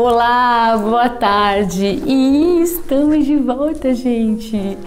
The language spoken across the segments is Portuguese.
Olá, boa tarde! E estamos de volta, gente!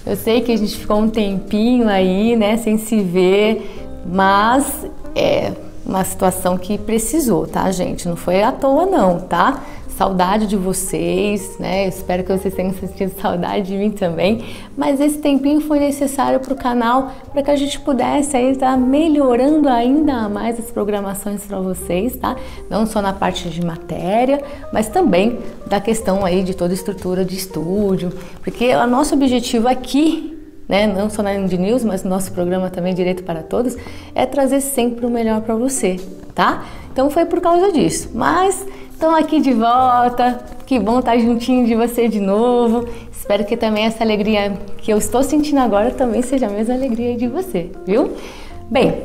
Eu sei que a gente ficou um tempinho aí, né, sem se ver, mas é uma situação que precisou, tá, gente? Não foi à toa não, tá? Saudade de vocês, né? Eu espero que vocês tenham sentido saudade de mim também, mas esse tempinho foi necessário para o canal para que a gente pudesse aí estar melhorando ainda mais as programações para vocês, tá? Não só na parte de matéria, mas também da questão aí de toda a estrutura de estúdio, porque o nosso objetivo aqui, né, não só na Indie News, mas no nosso programa também Direito para Todos, é trazer sempre o melhor para você, tá? Então foi por causa disso, mas estão aqui de volta, que bom estar juntinho de você de novo. Espero que também essa alegria que eu estou sentindo agora também seja a mesma alegria de você, viu? Bem,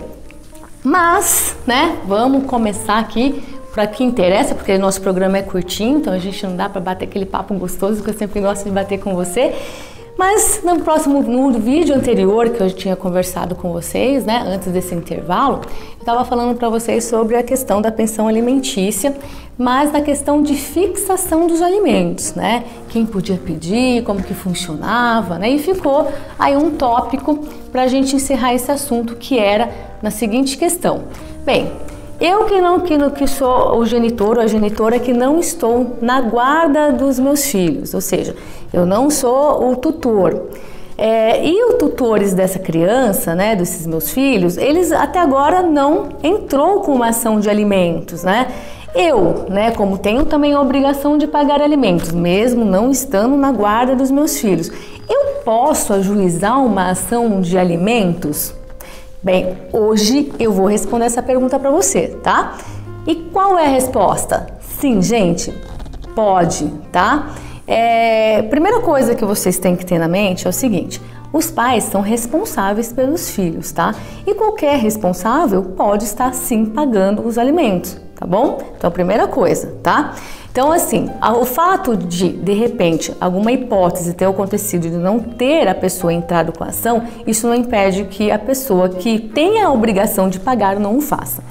mas, né, vamos começar aqui para que interessa, porque o nosso programa é curtinho, então a gente não dá para bater aquele papo gostoso que eu sempre gosto de bater com você. Mas no vídeo anterior que eu tinha conversado com vocês, né, antes desse intervalo, eu estava falando para vocês sobre a questão da pensão alimentícia, mas da questão de fixação dos alimentos, né? Quem podia pedir, como que funcionava, né? E ficou aí um tópico para a gente encerrar esse assunto, que era na seguinte questão. Bem, eu que sou o genitor ou a genitora que não estou na guarda dos meus filhos, ou seja, eu não sou o tutor. E os tutores dessa criança, né, desses meus filhos, eles até agora não entrou com uma ação de alimentos, né? Eu, né, como tenho também a obrigação de pagar alimentos, mesmo não estando na guarda dos meus filhos, eu posso ajuizar uma ação de alimentos? Bem, hoje eu vou responder essa pergunta para você, tá? E qual é a resposta? Sim, gente, pode, tá? Primeira coisa que vocês têm que ter na mente é o seguinte: os pais são responsáveis pelos filhos, tá? E qualquer responsável pode estar sim pagando os alimentos, tá bom? Então, primeira coisa, tá? Então, assim, o fato de repente, alguma hipótese ter acontecido de não ter a pessoa entrado com a ação, isso não impede que a pessoa que tem a obrigação de pagar não o faça.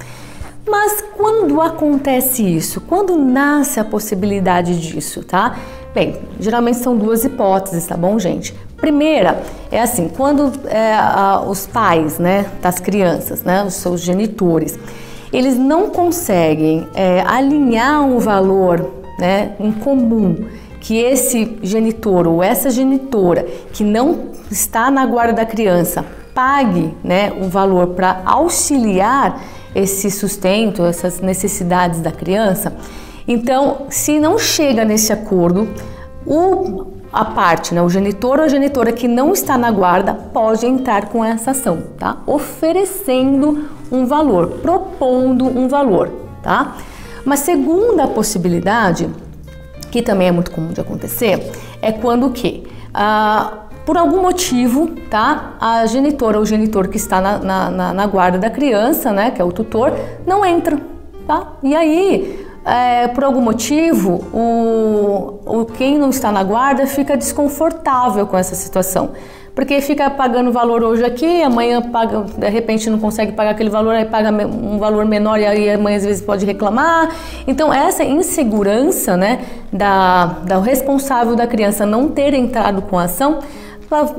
Mas quando acontece isso? Quando nasce a possibilidade disso, tá? Bem, geralmente são duas hipóteses, tá bom, gente? Primeira é assim, quando os pais, né, das crianças, né, os seus genitores, eles não conseguem alinhar um valor, né, em comum, que esse genitor ou essa genitora que não está na guarda da criança pague, né, um valor para auxiliar esse sustento, essas necessidades da criança. Então, se não chega nesse acordo, a parte, né, o genitor ou a genitora que não está na guarda pode entrar com essa ação, tá? Oferecendo um valor, propondo um valor, tá? Uma segunda possibilidade, que também é muito comum de acontecer, é quando o quê? Por algum motivo, tá? A genitora ou o genitor que está na guarda da criança, né, que é o tutor, não entra, tá? E aí, por algum motivo, quem não está na guarda fica desconfortável com essa situação, porque fica pagando valor hoje aqui, amanhã paga, de repente não consegue pagar aquele valor, aí paga um valor menor e aí amanhã às vezes pode reclamar. Então essa insegurança, né, da responsável da criança não ter entrado com a ação,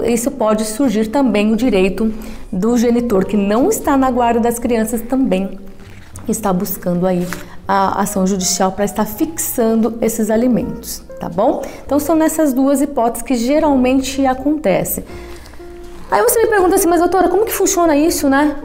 isso pode surgir também o direito do genitor que não está na guarda das crianças também está buscando aí a ação judicial para estar fixando esses alimentos, tá bom? Então são nessas duas hipóteses que geralmente acontece. Aí você me pergunta assim, mas doutora, como que funciona isso, né?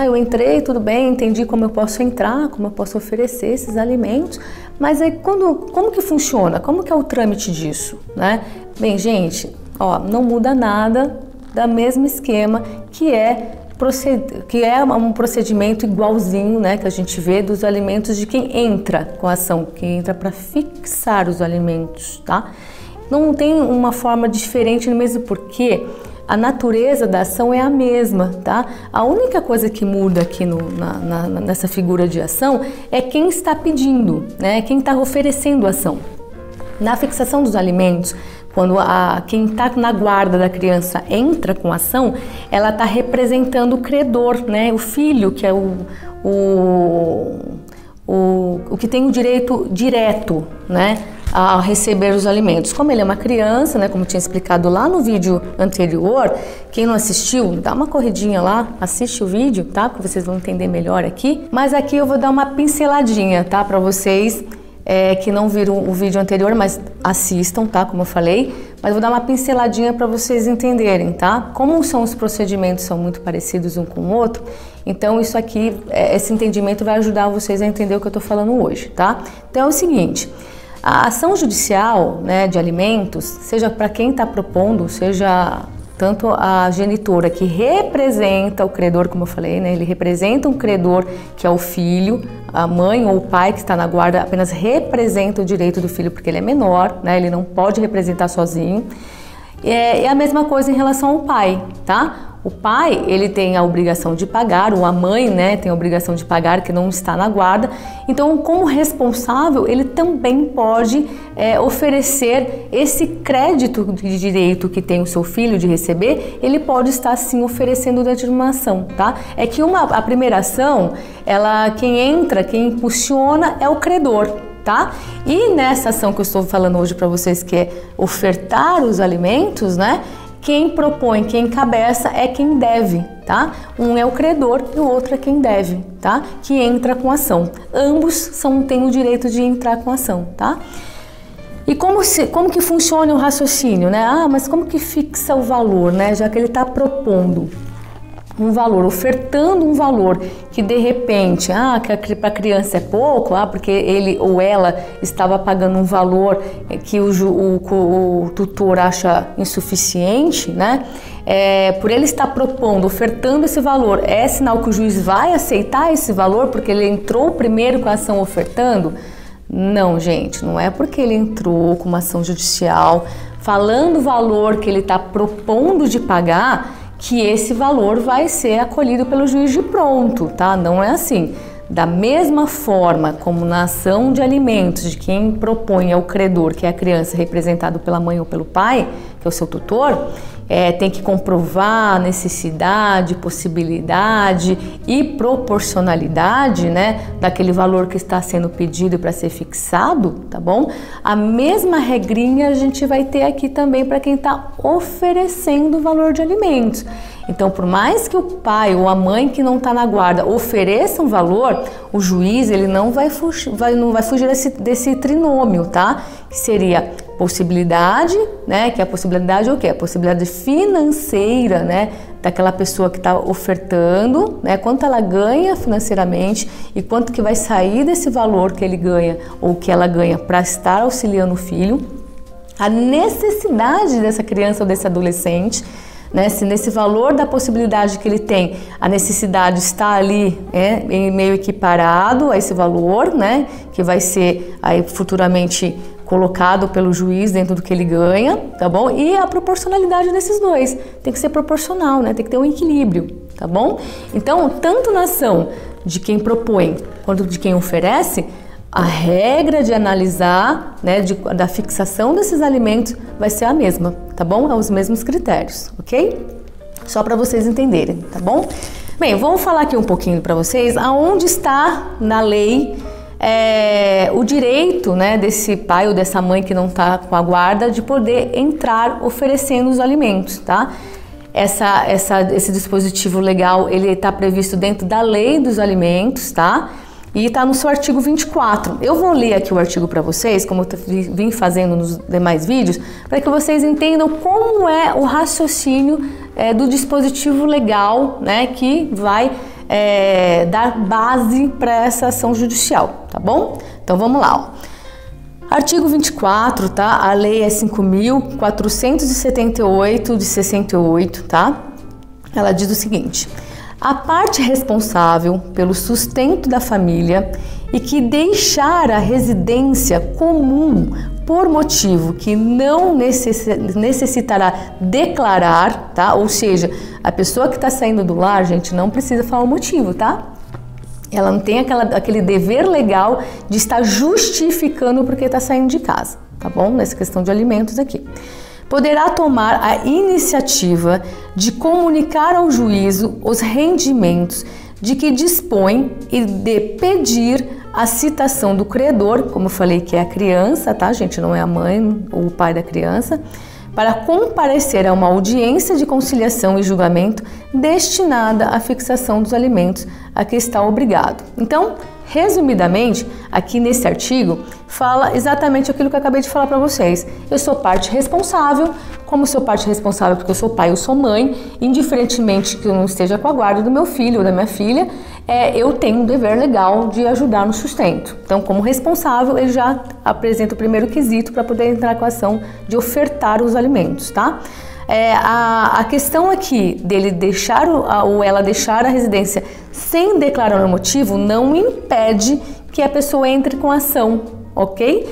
Eu entrei, tudo bem, entendi como eu posso entrar, como eu posso oferecer esses alimentos, mas aí como que funciona? Como que é o trâmite disso, né? Bem, gente, ó, não muda nada do mesmo esquema que é um procedimento igualzinho, né, que a gente vê dos alimentos de quem entra com a ação, quem entra para fixar os alimentos, tá? Não tem uma forma diferente, mesmo porque a natureza da ação é a mesma, tá? A única coisa que muda aqui nessa figura de ação é quem está pedindo, né, quem está oferecendo a ação. Na fixação dos alimentos, quando quem está na guarda da criança entra com a ação, ela está representando o credor, né? O filho, que é o que tem o direito direto, né, a receber os alimentos. Como ele é uma criança, né, como eu tinha explicado lá no vídeo anterior, quem não assistiu, dá uma corridinha lá, assiste o vídeo, tá? Que vocês vão entender melhor aqui. Mas aqui eu vou dar uma pinceladinha, tá? Para vocês que não viram o vídeo anterior, mas assistam, tá? Como eu falei. Mas vou dar uma pinceladinha para vocês entenderem, tá? Como são os procedimentos, são muito parecidos um com o outro. Então isso aqui, esse entendimento vai ajudar vocês a entender o que eu tô falando hoje, tá? Então é o seguinte. A ação judicial, né, de alimentos, seja para quem está propondo, seja tanto a genitora que representa o credor, como eu falei, né, ele representa um credor que é o filho, a mãe ou o pai que está na guarda apenas representa o direito do filho porque ele é menor, né, ele não pode representar sozinho. É a mesma coisa em relação ao pai, tá? O pai, ele tem a obrigação de pagar, ou a mãe, né, tem a obrigação de pagar que não está na guarda. Então, como responsável, ele também pode oferecer esse crédito de direito que tem o seu filho de receber, ele pode estar sim oferecendo dentro de uma ação, tá? É que a primeira ação, quem impulsiona é o credor, tá? E nessa ação que eu estou falando hoje para vocês, que é ofertar os alimentos, né? Quem propõe, quem encabeça é quem deve, tá? Um é o credor e o outro é quem deve, tá? Que entra com a ação. Ambos têm o direito de entrar com a ação, tá? E como que funciona o raciocínio, né? Ah, mas como que fixa o valor, né? Já que ele está propondo um valor, ofertando um valor que de repente, que para a criança é pouco, porque ele ou ela estava pagando um valor que o tutor acha insuficiente, né? Por ele estar propondo, ofertando esse valor, é sinal que o juiz vai aceitar esse valor porque ele entrou primeiro com a ação ofertando? Não, gente, não é porque ele entrou com uma ação judicial falando o valor que ele está propondo de pagar que esse valor vai ser acolhido pelo juiz de pronto, tá? Não é assim. Da mesma forma como na ação de alimentos de quem propõe é o credor, que é a criança representado pela mãe ou pelo pai, que é o seu tutor, tem que comprovar a necessidade, possibilidade e proporcionalidade, né, daquele valor que está sendo pedido para ser fixado, tá bom? A mesma regrinha a gente vai ter aqui também para quem está oferecendo o valor de alimentos. Então, por mais que o pai ou a mãe que não está na guarda ofereça um valor, o juiz ele não vai fugir desse trinômio, tá? Que seria possibilidade, né? Que é a possibilidade o quê? A possibilidade financeira, né? Daquela pessoa que está ofertando, né? Quanto ela ganha financeiramente e quanto que vai sair desse valor que ele ganha ou que ela ganha para estar auxiliando o filho. A necessidade dessa criança ou desse adolescente, né, se nesse valor da possibilidade que ele tem, a necessidade está ali em meio equiparado a esse valor, né, que vai ser aí futuramente colocado pelo juiz dentro do que ele ganha, tá bom? E a proporcionalidade desses dois, tem que ser proporcional, né, tem que ter um equilíbrio, tá bom? Então, tanto na ação de quem propõe quanto de quem oferece, a regra de analisar, né, da fixação desses alimentos vai ser a mesma, tá bom? É os mesmos critérios, ok? Só para vocês entenderem, tá bom? Bem, vamos falar aqui um pouquinho para vocês aonde está na lei o direito, né, desse pai ou dessa mãe que não está com a guarda de poder entrar oferecendo os alimentos, tá? Esse dispositivo legal, ele está previsto dentro da lei dos alimentos, tá? E está no seu artigo 24. Eu vou ler aqui o artigo para vocês, como eu vim fazendo nos demais vídeos, para que vocês entendam como é o raciocínio do dispositivo legal, né, que vai dar base para essa ação judicial, tá bom? Então vamos lá, ó. Artigo 24, tá? A lei é 5.478 de 68, tá? Ela diz o seguinte: a parte responsável pelo sustento da família e que deixar a residência comum por motivo que não necessitará declarar, tá? Ou seja, a pessoa que está saindo do lar, gente, não precisa falar o motivo, tá? Ela não tem aquele dever legal de estar justificando porque está saindo de casa, tá bom? Nessa questão de alimentos aqui. Poderá tomar a iniciativa de comunicar ao juízo os rendimentos de que dispõe e de pedir a citação do credor, como eu falei que é a criança, tá gente, não é a mãe ou o pai da criança, para comparecer a uma audiência de conciliação e julgamento destinada à fixação dos alimentos a que está obrigado. Então, resumidamente, aqui nesse artigo, fala exatamente aquilo que eu acabei de falar para vocês. Eu sou parte responsável, como sou parte responsável porque eu sou pai ou sou mãe, indiferentemente que eu não esteja com a guarda do meu filho ou da minha filha, eu tenho um dever legal de ajudar no sustento. Então, como responsável, ele já apresenta o primeiro quesito para poder entrar com a ação de ofertar os alimentos, tá? A questão aqui dele deixar ou ela deixar a residência sem declarar o motivo não impede que a pessoa entre com a ação, ok?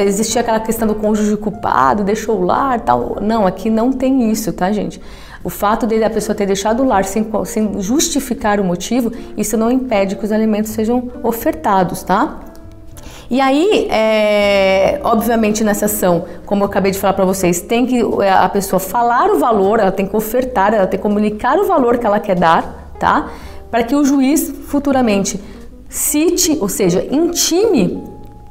Existia aquela questão do cônjuge culpado, deixou o lar, tal. Não, aqui não tem isso, tá, gente? O fato de a pessoa ter deixado o lar sem justificar o motivo, isso não impede que os alimentos sejam ofertados, tá? E aí, obviamente nessa ação, como eu acabei de falar para vocês, tem que a pessoa falar o valor, ela tem que ofertar, ela tem que comunicar o valor que ela quer dar, tá? Para que o juiz futuramente cite, ou seja, intime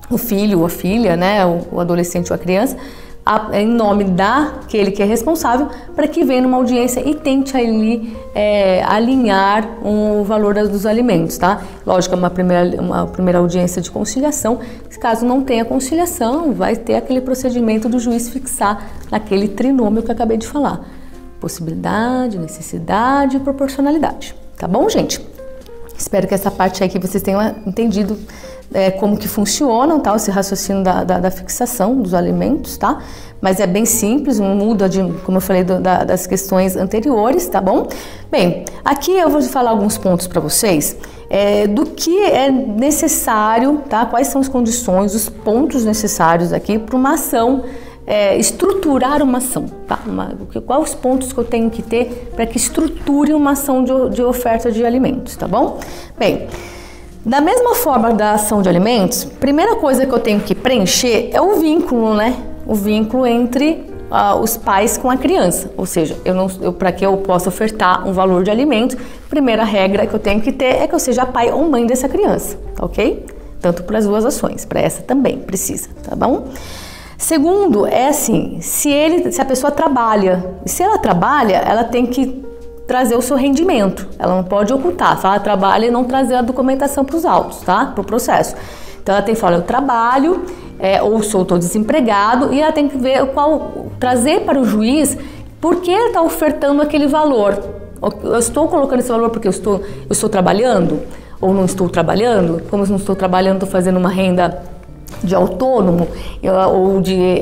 o filho ou a filha, né, o adolescente ou a criança, em nome daquele que é responsável, para que venha numa audiência e tente ali alinhar o valor dos alimentos, tá? Lógico, uma primeira audiência de conciliação, caso não tenha conciliação, vai ter aquele procedimento do juiz fixar naquele trinômio que eu acabei de falar. Possibilidade, necessidade e proporcionalidade, tá bom, gente? Espero que essa parte aí que vocês tenham entendido como que funciona, tá? Esse raciocínio da fixação dos alimentos, tá? Mas é bem simples, não muda, como eu falei, das questões anteriores, tá bom? Bem, aqui eu vou falar alguns pontos para vocês do que é necessário, tá? Quais são as condições, os pontos necessários aqui para uma ação, estruturar uma ação, tá? Quais os pontos que eu tenho que ter para que estruture uma ação de oferta de alimentos, tá bom? Bem, da mesma forma da ação de alimentos, primeira coisa que eu tenho que preencher é o vínculo, né? O vínculo entre os pais com a criança, ou seja, para que eu possa ofertar um valor de alimentos, primeira regra que eu tenho que ter é que eu seja pai ou mãe dessa criança, ok? Tanto para as duas ações, para essa também precisa, tá bom? Segundo, assim, se a pessoa trabalha, e se ela trabalha, ela tem que trazer o seu rendimento, ela não pode ocultar, se ela trabalha e não trazer a documentação para os autos, tá? Para o processo. Então ela tem que falar, eu trabalho, ou estou desempregado, e ela tem que ver trazer para o juiz por que ele está ofertando aquele valor. Eu estou colocando esse valor porque eu estou trabalhando, ou não estou trabalhando? Como eu não estou trabalhando, estou fazendo uma renda de autônomo,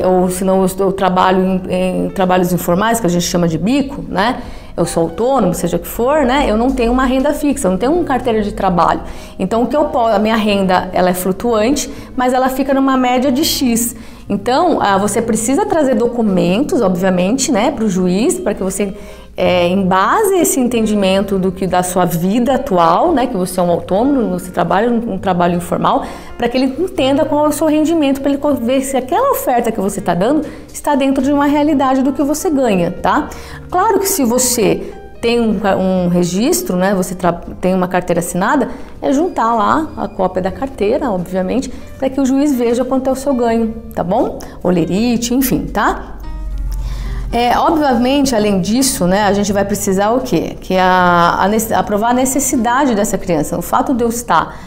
ou se não eu trabalho em trabalhos informais, que a gente chama de bico, né? Eu sou autônomo, seja o que for, né? Eu não tenho uma renda fixa, eu não tenho uma carteira de trabalho. Então, a minha renda, ela é flutuante, mas ela fica numa média de X. Então, você precisa trazer documentos, obviamente, né, para o juiz, para que você embase esse entendimento da sua vida atual, né, que você é um autônomo, você trabalha um trabalho informal, para que ele entenda qual é o seu rendimento, para ele ver se aquela oferta que você está dando está dentro de uma realidade do que você ganha, tá? Claro que se você tem um registro, né, você tem uma carteira assinada, é juntar lá a cópia da carteira, obviamente, para que o juiz veja quanto é o seu ganho, tá bom? Olerite, enfim, tá? Obviamente, além disso, né, a gente vai precisar o quê? Que aprovar a necessidade dessa criança. O fato de eu estar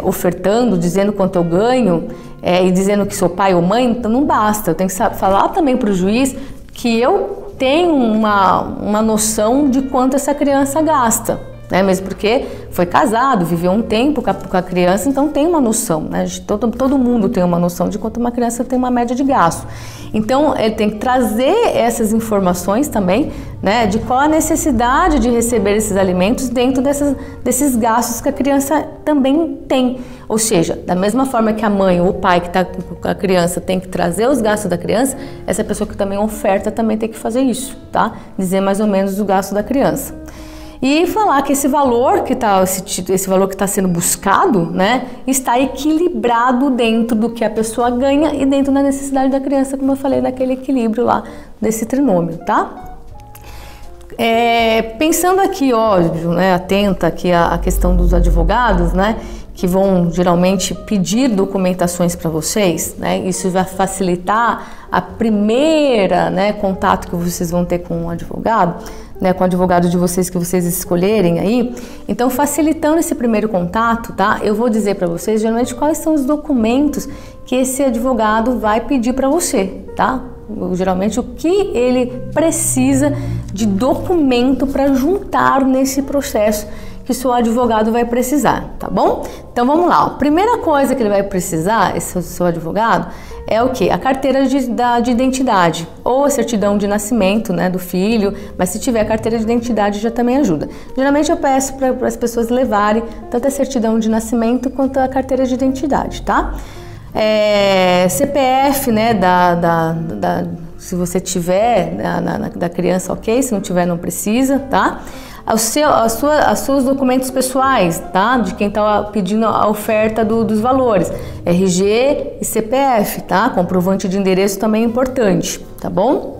ofertando, dizendo quanto eu ganho e dizendo que sou pai ou mãe, então não basta. Eu tenho que falar também para o juiz que eu tenho uma noção de quanto essa criança gasta, né? Mesmo porque foi casado, viveu um tempo com a criança, então tem uma noção, né? Todo mundo tem uma noção de quanto uma criança tem uma média de gasto. Então, ele tem que trazer essas informações também, né, de qual a necessidade de receber esses alimentos dentro desses gastos que a criança também tem. Ou seja, da mesma forma que a mãe ou o pai que está com a criança tem que trazer os gastos da criança, essa pessoa que também oferta também tem que fazer isso, tá? Dizer mais ou menos o gasto da criança. E falar que esse valor que está sendo buscado, né, está equilibrado dentro do que a pessoa ganha e dentro da necessidade da criança, como eu falei, daquele equilíbrio lá desse trinômio, tá? Pensando aqui, óbvio, né, atenta aqui à questão dos advogados, né, que vão geralmente pedir documentações para vocês, né? Isso vai facilitar a primeira, né, contato que vocês vão ter com o advogado, né, com o advogado de vocês que vocês escolherem aí. Então, facilitando esse primeiro contato, tá? Eu vou dizer para vocês geralmente quais são os documentos que esse advogado vai pedir para você, tá? Geralmente o que ele precisa de documento para juntar nesse processo que o seu advogado vai precisar, tá bom? Então vamos lá, a primeira coisa que ele vai precisar, esse seu advogado, é o que? A carteira de identidade ou a certidão de nascimento, né, do filho, mas se tiver a carteira de identidade já também ajuda. Geralmente eu peço para as pessoas levarem tanto a certidão de nascimento quanto a carteira de identidade, tá? CPF, né, se você tiver da criança, ok, se não tiver não precisa, tá? Os seus documentos pessoais, tá? De quem está pedindo a oferta dos valores, RG e CPF, tá? Comprovante de endereço também é importante, tá bom?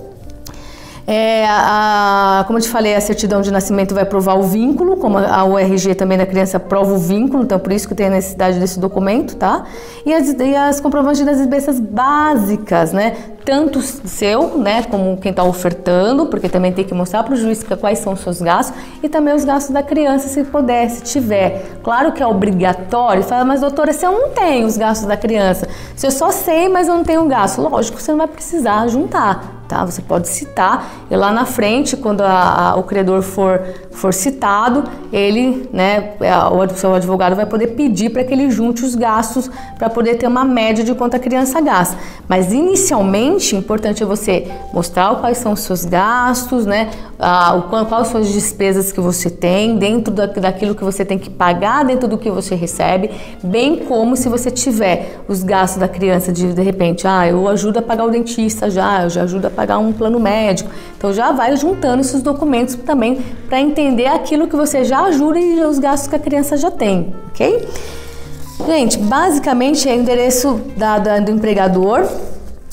Como eu te falei, a certidão de nascimento vai provar o vínculo, como o RG também da criança prova o vínculo, então por isso que tem a necessidade desse documento, tá? E as comprovantes das despesas básicas, né? Tanto seu, né, como quem está ofertando, porque também tem que mostrar para o juiz quais são os seus gastos, e também os gastos da criança, se puder, se tiver. Claro que é obrigatório, fala, mas doutora, se eu não tenho os gastos da criança, se eu só sei, mas eu não tenho gasto, lógico, você não vai precisar juntar. Tá? Você pode citar e lá na frente, quando o credor for citado, ele, né, o seu advogado vai poder pedir para que ele junte os gastos para poder ter uma média de quanto a criança gasta. Mas inicialmente, importante é você mostrar quais são os seus gastos, né, quais são as despesas que você tem dentro daquilo que você tem que pagar, dentro do que você recebe, bem como se você tiver os gastos da criança de repente, eu ajudo a pagar o dentista eu já ajudo a pagar um plano médico. Então já vai juntando esses documentos também para entender aquilo que você já ajuda e os gastos que a criança já tem, ok? Gente, basicamente é o endereço do empregador.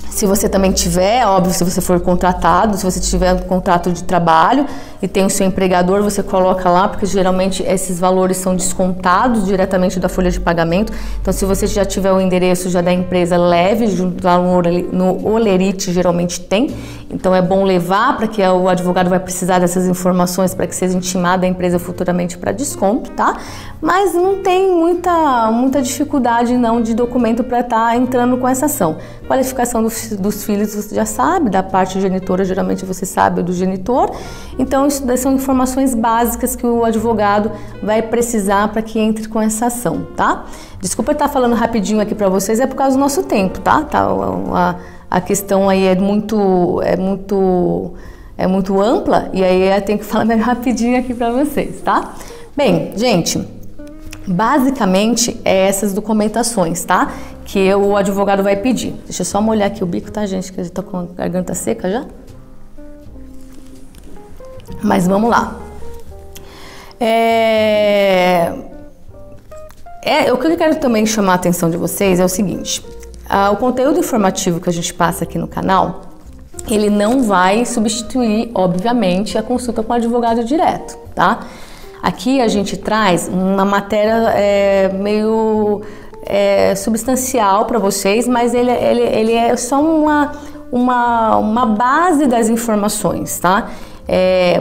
Se você também tiver, óbvio, se você for contratado, se você tiver um contrato de trabalho e tem o seu empregador, você coloca lá, porque geralmente esses valores são descontados diretamente da folha de pagamento. Então, se você já tiver o endereço já da empresa, leve, lá no Olerite geralmente tem. Então, é bom levar, para que o advogado vai precisar dessas informações para que seja intimada a empresa futuramente para desconto, tá? Mas não tem muita dificuldade não de documento para estar entrando com essa ação. Qualificação dos filhos você já sabe, da parte genitora geralmente você sabe do genitor. Então isso são informações básicas que o advogado vai precisar para que entre com essa ação, tá? Desculpa estar falando rapidinho aqui para vocês, é por causa do nosso tempo, tá? A questão aí é muito ampla e aí eu tenho que falar bem rapidinho aqui para vocês, tá? Bem, gente, basicamente é essas documentações, tá? Que o advogado vai pedir. Deixa eu só molhar aqui o bico, tá, gente? Que eu já tô com a garganta seca já. Mas vamos lá. O que eu quero também chamar a atenção de vocês é o seguinte. O conteúdo informativo que a gente passa aqui no canal, ele não vai substituir, obviamente, a consulta com o advogado direto, tá? Aqui a gente traz uma matéria meio substancial para vocês, mas ele é só uma base das informações, tá?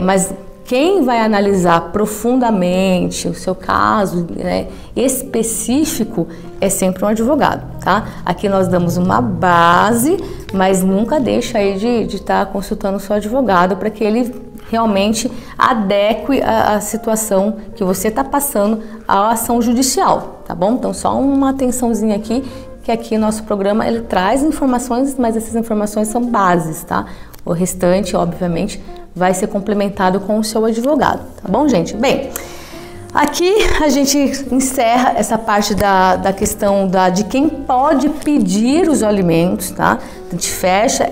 Mas quem vai analisar profundamente o seu caso, né, específico é sempre um advogado, tá? Aqui nós damos uma base, mas nunca deixa aí de estar consultando o seu advogado para que ele realmente adeque a situação que você está passando à ação judicial, tá bom? Então só uma atençãozinha aqui, que aqui o nosso programa ele traz informações, mas essas informações são bases, tá? O restante, obviamente, vai ser complementado com o seu advogado, tá bom, gente? Bem, aqui a gente encerra essa parte da questão de quem pode pedir os alimentos, tá? A gente fecha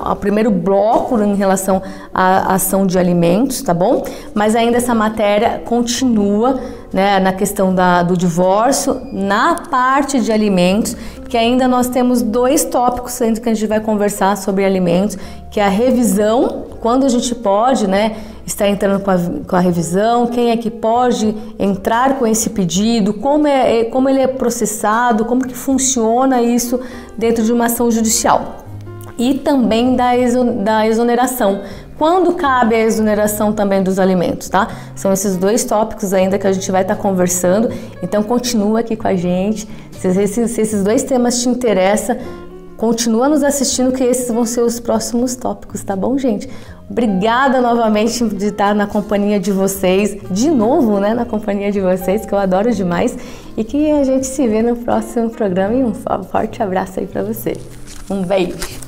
o primeiro bloco em relação à ação de alimentos, tá bom? Mas ainda essa matéria continua né, na questão do divórcio, na parte de alimentos, que ainda nós temos 2 tópicos ainda que a gente vai conversar sobre alimentos, que é a revisão, quando a gente pode, né, estar entrando com a revisão, quem é que pode entrar com esse pedido, como ele é processado, como que funciona isso dentro de uma ação judicial. E também da exoneração, quando cabe a exoneração também dos alimentos, tá? São esses 2 tópicos ainda que a gente vai estar conversando, então continua aqui com a gente. Se esses 2 temas te interessam, continua nos assistindo que esses vão ser os próximos tópicos, tá bom, gente? Obrigada novamente de estar na companhia de vocês, de novo, né, na companhia de vocês, que eu adoro demais, e que a gente se vê no próximo programa e um forte abraço aí pra você. Um beijo!